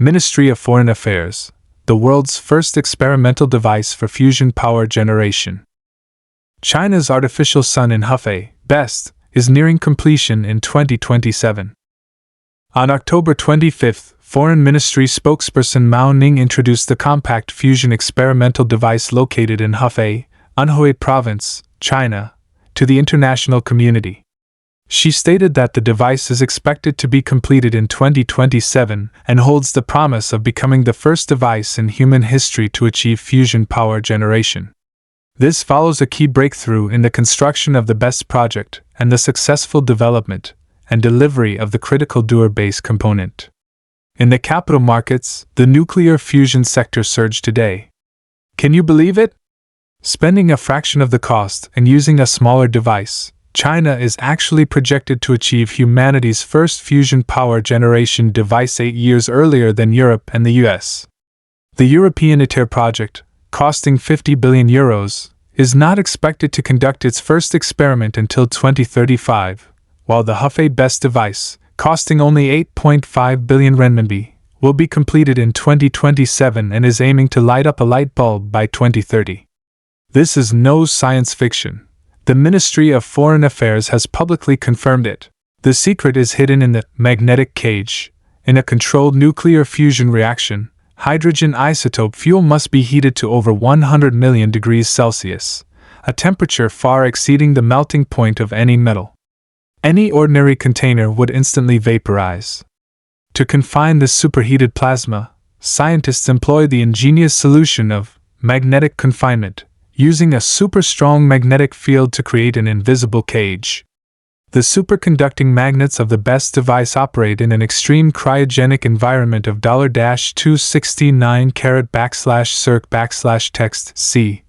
Ministry of Foreign Affairs, the world's first experimental device for fusion power generation. China's artificial sun in Hefei, BEST, is nearing completion in 2027. On October 25, Foreign Ministry Spokesperson Mao Ning introduced the compact fusion experimental device located in Hefei, Anhui Province, China, to the international community. She stated that the device is expected to be completed in 2027 and holds the promise of becoming the first device in human history to achieve fusion power generation. This follows a key breakthrough in the construction of the BEST project and the successful development and delivery of the critical Dewar base component. In the capital markets, the nuclear fusion sector surged today. Can you believe it? Spending a fraction of the cost and using a smaller device, China is actually projected to achieve humanity's first fusion power generation device 8 years earlier than Europe and the US. The European ITER project, costing €50 billion, is not expected to conduct its first experiment until 2035, while the Hefei BEST device, costing only 8.5 billion renminbi, will be completed in 2027 and is aiming to light up a light bulb by 2030. This is no science fiction. The Ministry of Foreign Affairs has publicly confirmed it. The secret is hidden in the magnetic cage. In a controlled nuclear fusion reaction, hydrogen isotope fuel must be heated to over 100 million degrees Celsius, a temperature far exceeding the melting point of any metal. Any ordinary container would instantly vaporize. To confine this superheated plasma, scientists employ the ingenious solution of magnetic confinement, using a super-strong magnetic field to create an invisible cage. The superconducting magnets of the BEST device operate in an extreme cryogenic environment of $-269 /circ/text C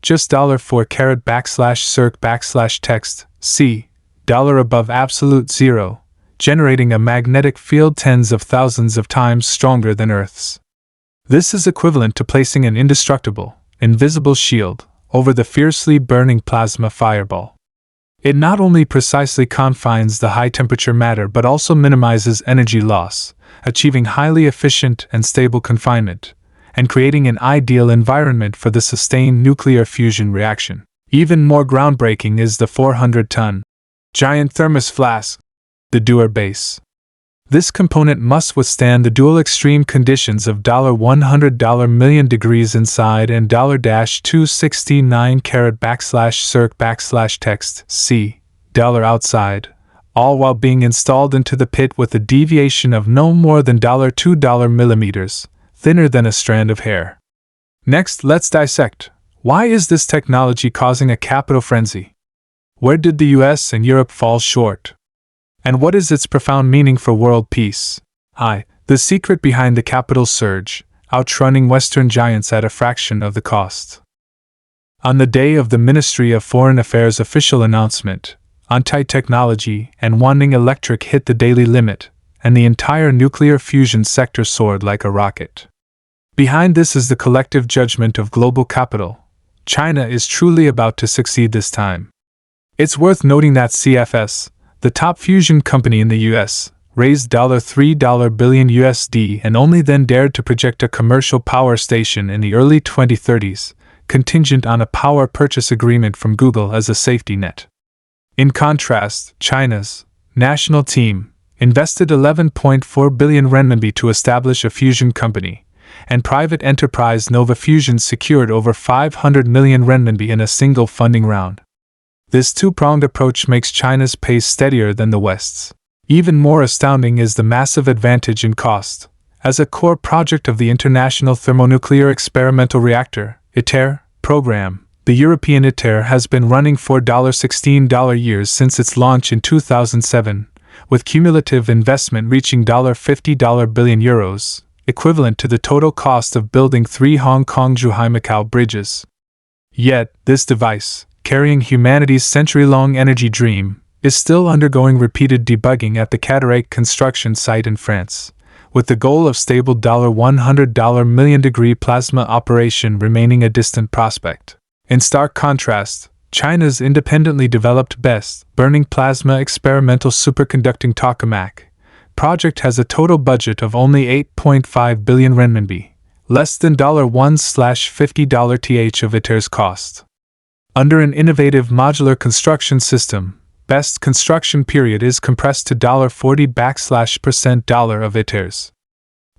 just $4 /circ/text C above absolute zero, generating a magnetic field tens of thousands of times stronger than Earth's. This is equivalent to placing an indestructible, invisible shield over the fiercely burning plasma fireball. It not only precisely confines the high-temperature matter but also minimizes energy loss, achieving highly efficient and stable confinement, and creating an ideal environment for the sustained nuclear fusion reaction. Even more groundbreaking is the 400-ton giant thermos flask, the Dewar base. This component must withstand the dual extreme conditions of $100 million degrees inside and $-269 /circ/text C outside, all while being installed into the pit with a deviation of no more than $2 millimeters, thinner than a strand of hair. Next, let's dissect. Why is this technology causing a capital frenzy? Where did the US and Europe fall short? And what is its profound meaning for world peace? The secret behind the capital surge, outrunning Western giants at a fraction of the cost. On the day of the Ministry of Foreign Affairs official announcement, Anhui technology and Wanning Electric hit the daily limit, and the entire nuclear fusion sector soared like a rocket. Behind this is the collective judgment of global capital. China is truly about to succeed this time. It's worth noting that CFS, the top fusion company in the US, raised $3 billion and only then dared to project a commercial power station in the early 2030s, contingent on a power purchase agreement from Google as a safety net. In contrast, China's national team invested 11.4 billion renminbi to establish a fusion company, and private enterprise Nova Fusion secured over 500 million renminbi in a single funding round. This two-pronged approach makes China's pace steadier than the West's. Even more astounding is the massive advantage in cost. As a core project of the International Thermonuclear Experimental Reactor (ITER) program, the European ITER has been running for $16 years since its launch in 2007, with cumulative investment reaching $50 billion, equivalent to the total cost of building 3 Hong Kong-Zhuhai-Macau bridges. Yet, this device, carrying humanity's century-long energy dream, is still undergoing repeated debugging at the Cataract construction site in France, with the goal of stable $100 million degree plasma operation remaining a distant prospect. In stark contrast, China's independently developed BEST, burning plasma experimental superconducting tokamak, project has a total budget of only 8.5 billion renminbi, less than $1/50 th of ITER's cost. Under an innovative modular construction system, best construction period is compressed to $40% of ITER's.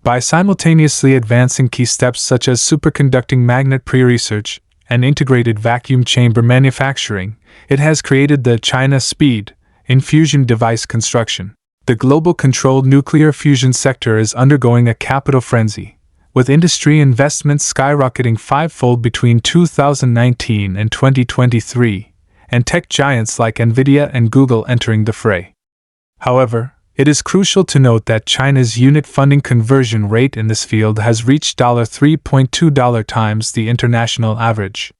By simultaneously advancing key steps such as superconducting magnet pre-research and integrated vacuum chamber manufacturing, it has created the China Speed in fusion device construction. The global controlled nuclear fusion sector is undergoing a capital frenzy, with industry investments skyrocketing fivefold between 2019 and 2023, and tech giants like Nvidia and Google entering the fray. However, it is crucial to note that China's unit funding conversion rate in this field has reached $3.2 times the international average.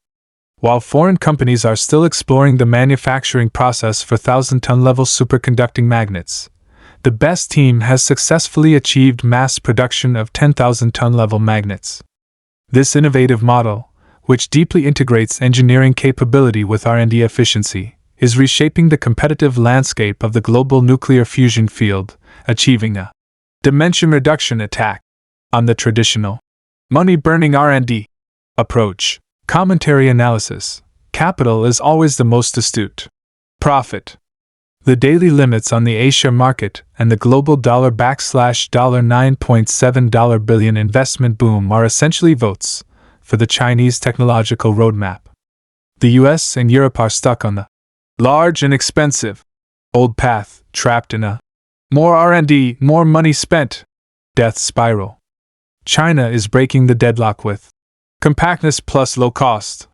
While foreign companies are still exploring the manufacturing process for 1,000-ton level superconducting magnets, the BEST team has successfully achieved mass production of 10,000-ton level magnets. This innovative model, which deeply integrates engineering capability with R&D efficiency, is reshaping the competitive landscape of the global nuclear fusion field, achieving a dimension reduction attack on the traditional money-burning R&D approach. Commentary analysis. Capital is always the most astute. Profit. The daily limits on the A-share market and the global $9.7 billion investment boom are essentially votes for the Chinese technological roadmap. The US and Europe are stuck on the large and expensive old path, trapped in a more R&D, more money spent death spiral. China is breaking the deadlock with compactness plus low cost,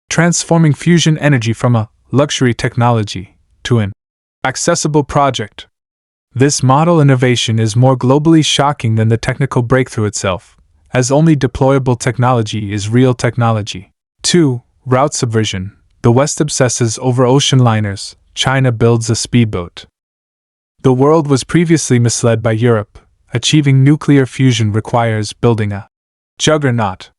transforming fusion energy from a luxury technology to an accessible project. This model innovation is more globally shocking than the technical breakthrough itself, as only deployable technology is real technology. 2. Route subversion. The West obsesses over ocean liners, China builds a speedboat. The world was previously misled by Europe. Achieving nuclear fusion requires building a juggernaut.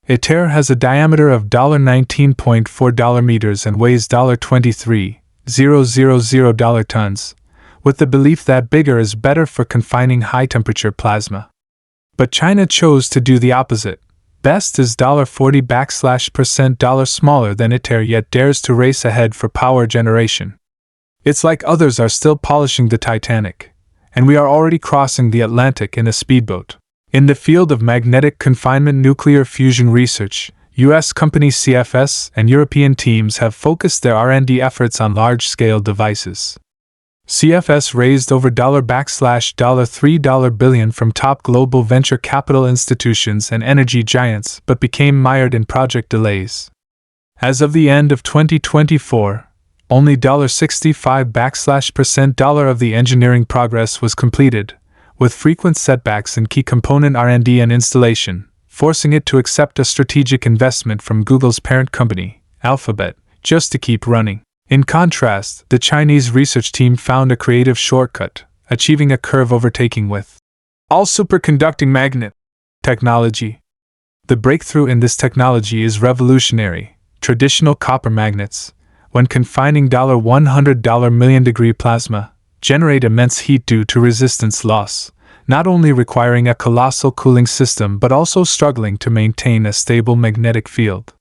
ITER has a diameter of $19.4 meters and weighs $23,000 tons, with the belief that bigger is better for confining high-temperature plasma. But China chose to do the opposite. BEST is $40% smaller than ITER, yet dares to race ahead for power generation. It's like others are still polishing the Titanic, and we are already crossing the Atlantic in a speedboat. In the field of magnetic confinement nuclear fusion research, U.S. companies CFS and European teams have focused their R&D efforts on large-scale devices. CFS raised over $3 billion from top global venture capital institutions and energy giants, but became mired in project delays. As of the end of 2024, only $65% of the engineering progress was completed, with frequent setbacks in key component R&D and installation, forcing it to accept a strategic investment from Google's parent company, Alphabet, just to keep running. In contrast, the Chinese research team found a creative shortcut, achieving a curve overtaking with all superconducting magnet technology. The breakthrough in this technology is revolutionary. Traditional copper magnets, when confining $100 million degree plasma, generate immense heat due to resistance loss, not only requiring a colossal cooling system but also struggling to maintain a stable magnetic field.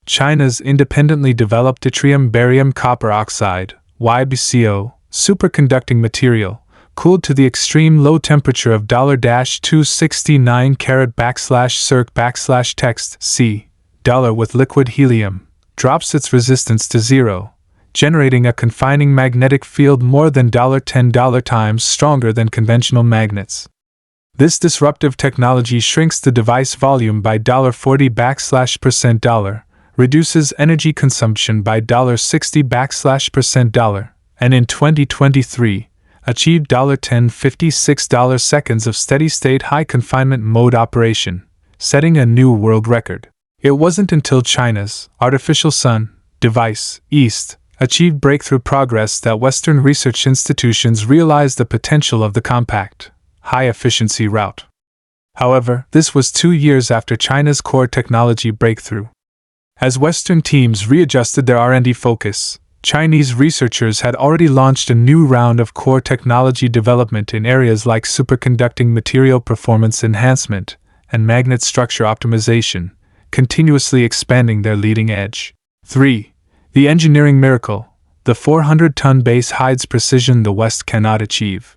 China's independently developed yttrium barium copper oxide (YBCO) superconducting material, cooled to the extreme low temperature of $269°C/circ/text C with liquid helium, drops its resistance to zero, generating a confining magnetic field more than $10 times stronger than conventional magnets. This disruptive technology shrinks the device volume by $40%, reduces energy consumption by $60%, and in 2023, achieved $10.56 seconds of steady-state high confinement mode operation, setting a new world record. It wasn't until China's artificial sun device, EAST, achieved breakthrough progress that Western research institutions realized the potential of the compact, high-efficiency route. However, this was 2 years after China's core technology breakthrough. As Western teams readjusted their R&D focus, Chinese researchers had already launched a new round of core technology development in areas like superconducting material performance enhancement and magnet structure optimization, continuously expanding their leading edge. 3. The engineering miracle. The 400-ton base hides precision the West cannot achieve.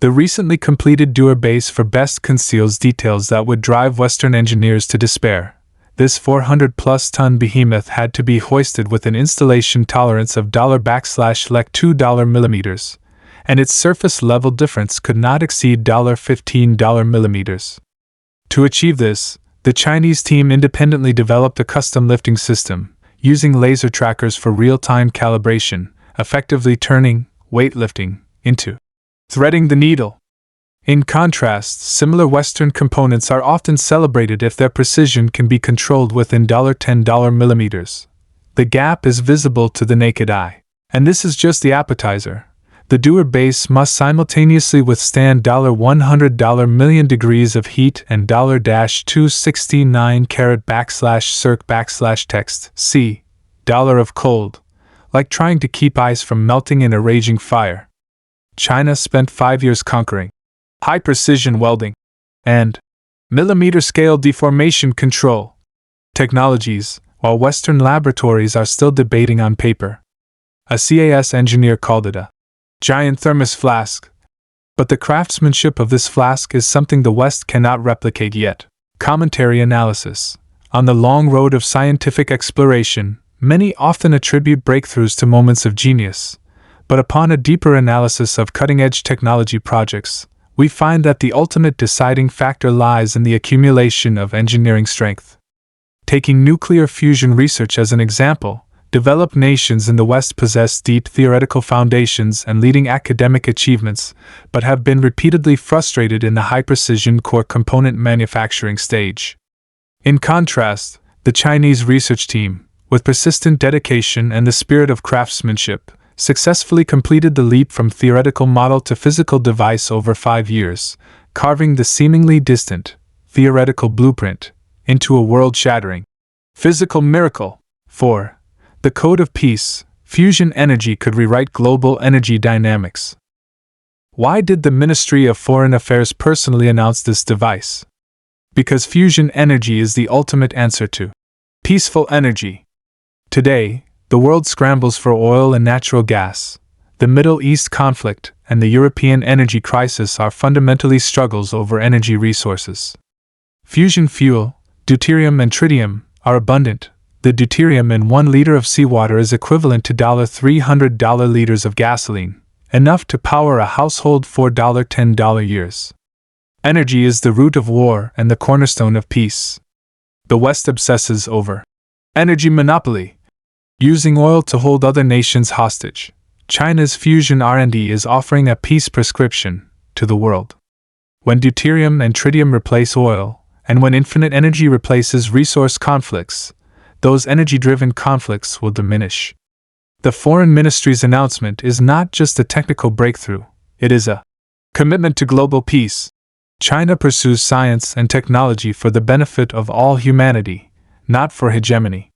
The recently completed Dewar base for BEST conceals details that would drive Western engineers to despair. This 400-plus ton behemoth had to be hoisted with an installation tolerance of $2 millimeters, and its surface level difference could not exceed $15 millimeters. To achieve this, the Chinese team independently developed a custom lifting system, using laser trackers for real-time calibration, effectively turning weightlifting into threading the needle. In contrast, similar Western components are often celebrated if their precision can be controlled within $10 millimeters. The gap is visible to the naked eye. And this is just the appetizer. The Dewar base must simultaneously withstand $100 million degrees of heat and $269 /circ/text c of cold, like trying to keep ice from melting in a raging fire. China spent 5 years conquering high-precision welding and millimeter-scale deformation control technologies, while Western laboratories are still debating on paper. A CAS engineer called it a giant thermos flask, but the craftsmanship of this flask is something the West cannot replicate yet. Commentary analysis. On the long road of scientific exploration, many often attribute breakthroughs to moments of genius, but upon a deeper analysis of cutting-edge technology projects, we find that the ultimate deciding factor lies in the accumulation of engineering strength. Taking nuclear fusion research as an example, developed nations in the West possess deep theoretical foundations and leading academic achievements, but have been repeatedly frustrated in the high-precision core component manufacturing stage. In contrast, the Chinese research team, with persistent dedication and the spirit of craftsmanship, successfully completed the leap from theoretical model to physical device over 5 years, carving the seemingly distant, theoretical blueprint into a world-shattering physical miracle. 4. The Code of Peace. Fusion energy could rewrite global energy dynamics. Why did the Ministry of Foreign Affairs personally announce this device? Because fusion energy is the ultimate answer to peaceful energy. Today, the world scrambles for oil and natural gas. The Middle East conflict and the European energy crisis are fundamentally struggles over energy resources. Fusion fuel, deuterium and tritium, are abundant. The deuterium in 1 liter of seawater is equivalent to $300 liters of gasoline, enough to power a household for $10 years. Energy is the root of war and the cornerstone of peace. The West obsesses over energy monopoly, using oil to hold other nations hostage. China's fusion R&D is offering a peace prescription to the world. When deuterium and tritium replace oil, and when infinite energy replaces resource conflicts, those energy-driven conflicts will diminish. The Foreign Ministry's announcement is not just a technical breakthrough, it is a commitment to global peace. China pursues science and technology for the benefit of all humanity, not for hegemony.